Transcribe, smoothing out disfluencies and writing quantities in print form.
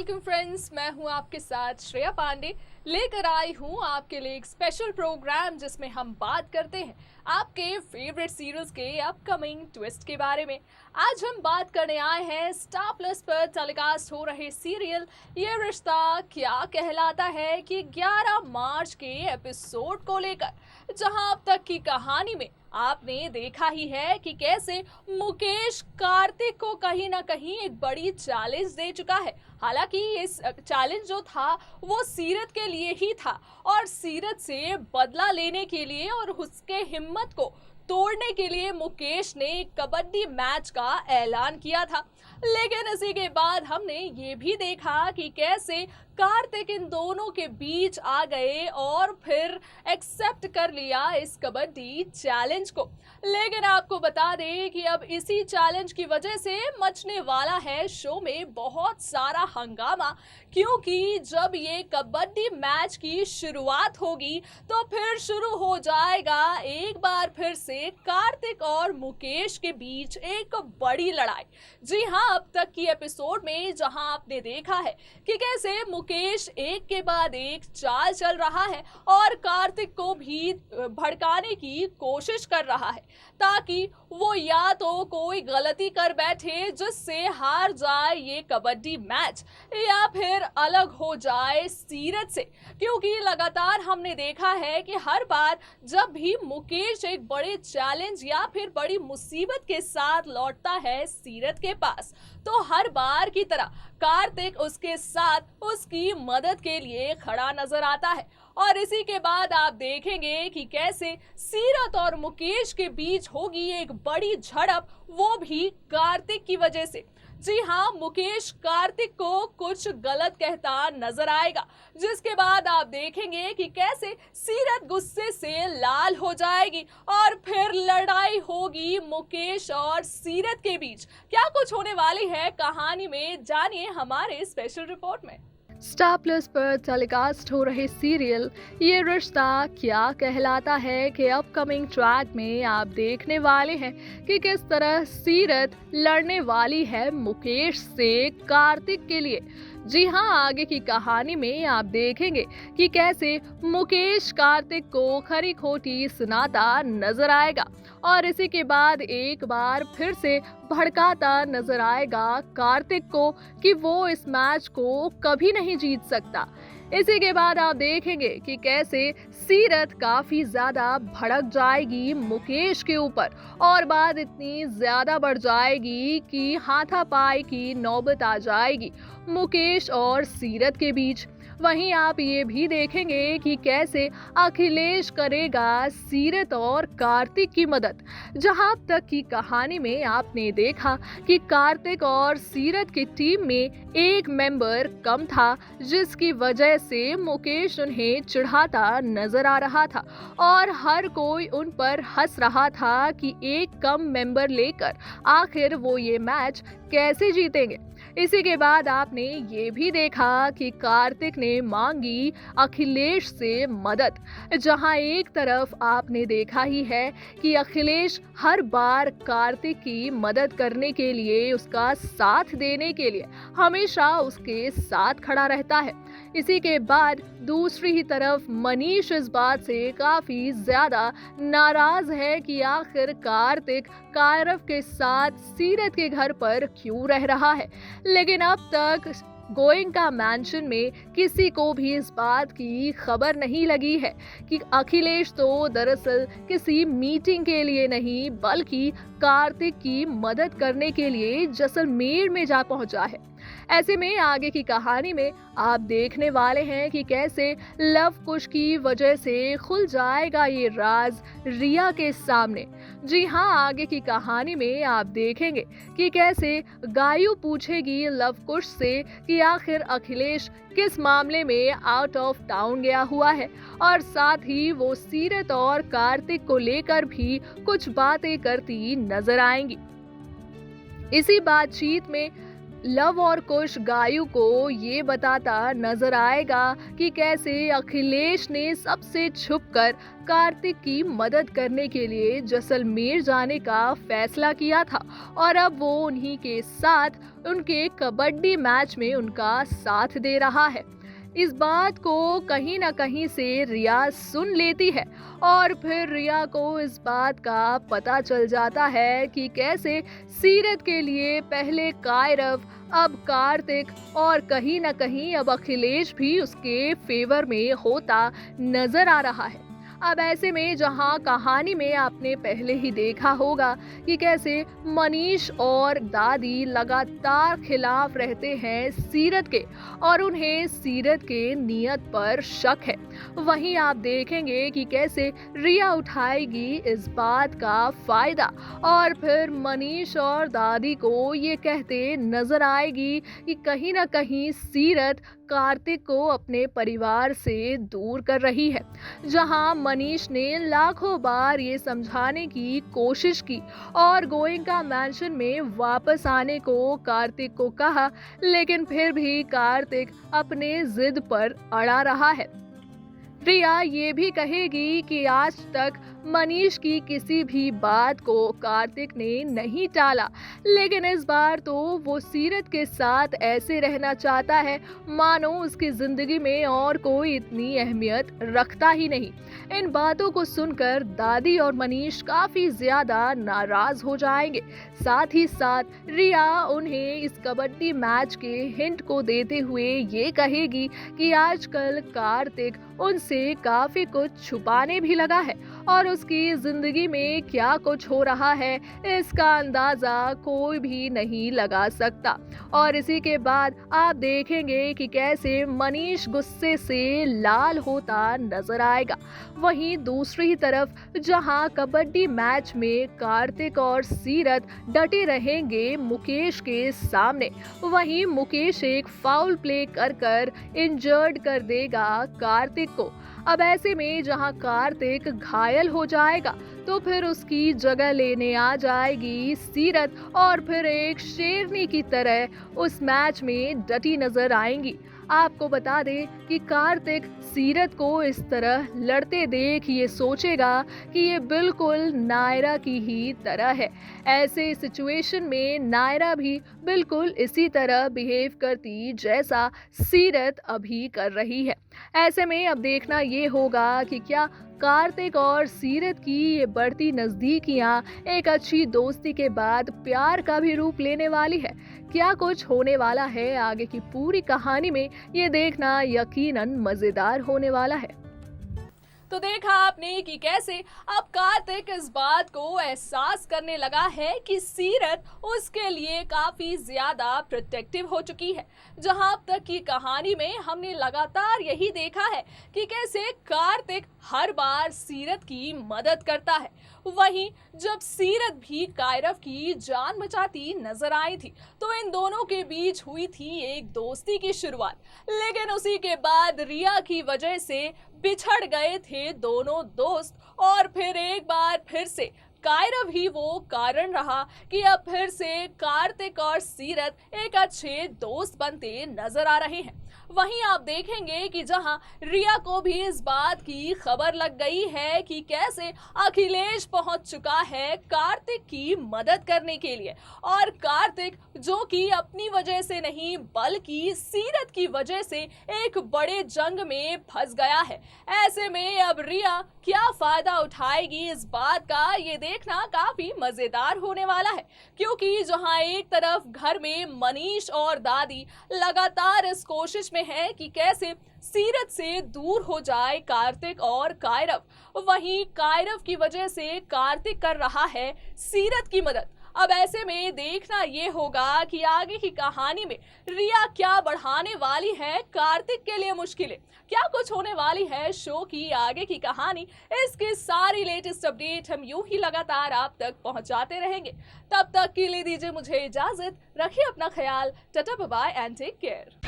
Welcome friends, मैं हूं आपके साथ श्रेया पांडे। लेकर आई हूं आपके लिए एक स्पेशल प्रोग्राम जिसमें हम बात करते हैं आपके फेवरेट सीरियल्स के अपकमिंग ट्विस्ट के बारे में। आज हम बात करने आए हैं स्टार प्लस पर टेलीकास्ट हो रहे सीरियल ये रिश्ता क्या कहलाता है कि 11 मार्च के एपिसोड को लेकर, जहां अब तक की कहानी में आपने देखा ही है कि कैसे मुकेश कार्तिक को कहीं ना कहीं एक बड़ी चैलेंज दे चुका है। हालांकि इस चैलेंज जो था वो सीरत के लिए ही था और सीरत से बदला लेने के लिए और उसके हिम्मत को तोड़ने के लिए मुकेश ने कबड्डी मैच का ऐलान किया था। लेकिन इसी के बाद हमने ये भी देखा कि कैसे कार्तिक इन दोनों के बीच आ गए और फिर एक्सेप्ट कर लिया इस कबड्डी चैलेंज को। लेकिन आपको बता दें कि अब इसी चैलेंज की वजह से मचने वाला है शो में बहुत सारा हंगामा, क्योंकि जब ये कबड्डी मैच की शुरुआत होगी तो फिर शुरू हो जाएगा एक बार फिर से कार्तिक और मुकेश के बीच एक बड़ी लड़ाई। जी हाँ, अब तक की एपिसोड में जहां आपने देखा है कि कैसे मुकेश एक के बाद एक चाल चल रहा है और कार्तिक को भी भड़काने की कोशिश कर रहा है ताकि वो या तो कोई गलती कर बैठे जिससे हार जाए ये कबड्डी मैच, या फिर अलग हो जाए सीरत से। क्योंकि लगातार हमने देखा है कि हर बार जब भी मुकेश एक बड़े चैलेंज या फिर बड़ी मुसीबत के साथ लौटता है सीरत के पास, तो हर बार की तरह कार्तिक उसके साथ उसकी मदद के लिए खड़ा नजर आता है। और इसी के बाद आप देखेंगे कि कैसे सीरत और मुकेश के बीच होगी एक बड़ी झड़प, वो भी कार्तिक की वजह से। जी हाँ, मुकेश कार्तिक को कुछ गलत कहता नजर आएगा, जिसके बाद आप देखेंगे कि कैसे सीरत गुस्से से लाल हो जाएगी और फिर लड़ाई होगी मुकेश और सीरत के बीच। क्या कुछ होने वाली है कहानी में, जानिए हमारे स्पेशल रिपोर्ट में। स्टार प्लस पर टेलीकास्ट हो रहे सीरियल ये रिश्ता क्या कहलाता है कि अपकमिंग ट्रैक में आप देखने वाले हैं कि किस तरह सीरत लड़ने वाली है मुकेश से कार्तिक के लिए। जी हाँ, आगे की कहानी में आप देखेंगे कि कैसे मुकेश कार्तिक को खरी खोटी सुनाता नजर आएगा और इसी के बाद एक बार फिर से भड़काता नजर आएगा कार्तिक को कि वो इस मैच को कभी नहीं जीत सकता। इसी के बाद आप देखेंगे कि कैसे सीरत काफी ज्यादा भड़क जाएगी मुकेश के ऊपर और बात इतनी ज्यादा बढ़ जाएगी कि हाथापाई की नौबत आ जाएगी मुकेश और सीरत के बीच। वहीं आप ये भी देखेंगे कि कैसे अखिलेश करेगा सीरत और कार्तिक की मदद। जहां अब तक की कहानी में आपने देखा कि कार्तिक और सीरत की टीम में एक मेंबर कम था, जिसकी वजह से मुकेश उन्हें चिढ़ाता नजर आ रहा था और हर कोई उन पर हंस रहा था कि एक कम मेंबर लेकर आखिर वो ये मैच कैसे जीतेंगे। इसी के बाद आपने ये भी देखा कि कार्तिक ने मांगी अखिलेश से मदद। जहां एक तरफ आपने देखा ही है कि अखिलेश हर बार कार्तिक की मदद करने के लिए, उसका साथ देने के लिए हमेशा उसके साथ खड़ा रहता है। इसी के बाद दूसरी ही तरफ मनीष इस बात से काफी ज्यादा नाराज है कि आखिर कार्तिक कायरव के साथ सीरत के घर पर क्यों रह रहा है। लेकिन अब तक गोयनका मैंशन में किसी को भी इस बात की खबर नहीं लगी है कि अखिलेश तो दरअसल किसी मीटिंग के लिए नहीं बल्कि कार्तिक की मदद करने के लिए जैसलमेर में जा पहुंचा है। ऐसे में आगे की कहानी में आप देखने वाले हैं कि कैसे लव कुश की वजह से खुल जाएगा ये राज रिया के सामने। जी हाँ, आगे की कहानी में आप देखेंगे कि कैसे गायू पूछेगी लव कुश से कि आखिर अखिलेश किस मामले में आउट ऑफ टाउन गया हुआ है और साथ ही वो सीरत और कार्तिक को लेकर भी कुछ बातें करती नजर आएंगी। इसी बातचीत में लव और कुश गायू को ये बताता नजर आएगा कि कैसे अखिलेश ने सबसे छुपकर कार्तिक की मदद करने के लिए जैसलमेर जाने का फैसला किया था और अब वो उन्हीं के साथ उनके कबड्डी मैच में उनका साथ दे रहा है। इस बात को कहीं ना कहीं से रिया सुन लेती है और फिर रिया को इस बात का पता चल जाता है कि कैसे सीरत के लिए पहले कायरव, अब कार्तिक और कहीं ना कहीं अब अखिलेश भी उसके फेवर में होता नजर आ रहा है। अब ऐसे में जहां कहानी में आपने पहले ही देखा होगा कि कैसे मनीष और दादी लगातार खिलाफ रहते हैं सीरत के और उन्हें सीरत के नियत पर शक है, वहीं आप देखेंगे कि कैसे रिया उठाएगी इस बात का फायदा और फिर मनीष और दादी को ये कहते नजर आएगी कि कहीं ना कहीं सीरत कार्तिक को अपने परिवार से दूर कर रही है। जहां मनीष ने लाखों बार ये समझाने की कोशिश की और गोयनका मैंशन में वापस आने को कार्तिक को कहा, लेकिन फिर भी कार्तिक अपने जिद पर अड़ा रहा है। रिया ये भी कहेगी कि आज तक मनीष की किसी भी बात को कार्तिक ने नहीं टाला, लेकिन इस बार तो वो सीरत के साथ ऐसे रहना चाहता है मानो उसकी जिंदगी में और कोई इतनी अहमियत रखता ही नहीं। इन बातों को सुनकर दादी और मनीष काफी ज्यादा नाराज हो जाएंगे। साथ ही साथ रिया उन्हें इस कबड्डी मैच के हिंट को देते हुए ये कहेगी कि आजकल कार्तिक उनसे काफी कुछ छुपाने भी लगा है और उसकी जिंदगी में क्या कुछ हो रहा है इसका अंदाजा कोई भी नहीं लगा सकता। और इसी के बाद आप देखेंगे कि कैसे मनीष गुस्से से लाल होता नजर आएगा। वहीं दूसरी तरफ जहां कबड्डी मैच में कार्तिक और सीरत डटे रहेंगे मुकेश के सामने, वहीं मुकेश एक फाउल प्ले कर इंजर्ड कर देगा कार्तिक को। अब ऐसे में जहां कार्तिक घायल हो जाएगा तो फिर उसकी जगह लेने आ जाएगी सीरत और फिर एक शेरनी की तरह उस मैच में डटी नजर आएंगी। आपको बता दें कि कार्तिक सीरत को इस तरह लड़ते देख ये सोचेगा कि ये बिल्कुल नायरा की ही तरह है। ऐसे सिचुएशन में नायरा भी बिल्कुल इसी तरह बिहेव करती जैसा सीरत अभी कर रही है। ऐसे में अब देखना ये होगा कि क्या कार्तिक और सीरत की ये बढ़ती नजदीकियां एक अच्छी दोस्ती के बाद प्यार का भी रूप लेने वाली है। क्या कुछ होने वाला है आगे की पूरी कहानी में, ये देखना यकीनन मजेदार होने वाला है। तो देखा आपने कि कैसे अब कार्तिक इस बात को एहसास करने लगा है कि सीरत उसके लिए काफी ज्यादा प्रोटेक्टिव हो चुकी है। जहां अब तक की कहानी में हमने लगातार यही देखा है कि कैसे कार्तिक हर बार सीरत की मदद करता है, वहीं जब सीरत भी कायरव की जान बचाती नजर आई थी तो इन दोनों के बीच हुई थी एक दोस्ती की शुरुआत, लेकिन उसी के बाद रिया की वजह से बिछड़ गए थे दोनों दोस्त और फिर एक बार फिर से कायरव ही वो कारण रहा कि अब फिर से कार्तिक और सीरत एक अच्छे दोस्त बनते नजर आ रहे हैं। वहीं आप देखेंगे कि जहां रिया को भी इस बात की खबर लग गई है कि कैसे अखिलेश पहुंच चुका है कार्तिक की मदद करने के लिए और कार्तिक जो कि अपनी वजह से नहीं बल्कि सीरत की वजह से एक बड़े जंग में फंस गया है। ऐसे में अब रिया क्या फायदा उठाएगी इस बात का, ये देखना काफी मजेदार होने वाला है, क्योंकि जहां एक तरफ घर में मनीष और दादी लगातार इस कोशिश में है कि कैसे सीरत से दूर हो जाए कार्तिक और कायरव, वहीं कायरव की वजह से कार्तिक कर रहा है सीरत की मदद। अब ऐसे में देखना ये होगा कि आगे की कहानी में रिया क्या बढ़ाने वाली है कार्तिक के लिए मुश्किलें, क्या कुछ होने वाली है शो की आगे की कहानी। इसकी सारी लेटेस्ट अपडेट हम यूं ही लगातार आप तक पहुंचाते रहेंगे। तब तक के लिए दीजिए मुझे इजाजत, रखिए अपना ख्याल, tata bye bye and take care.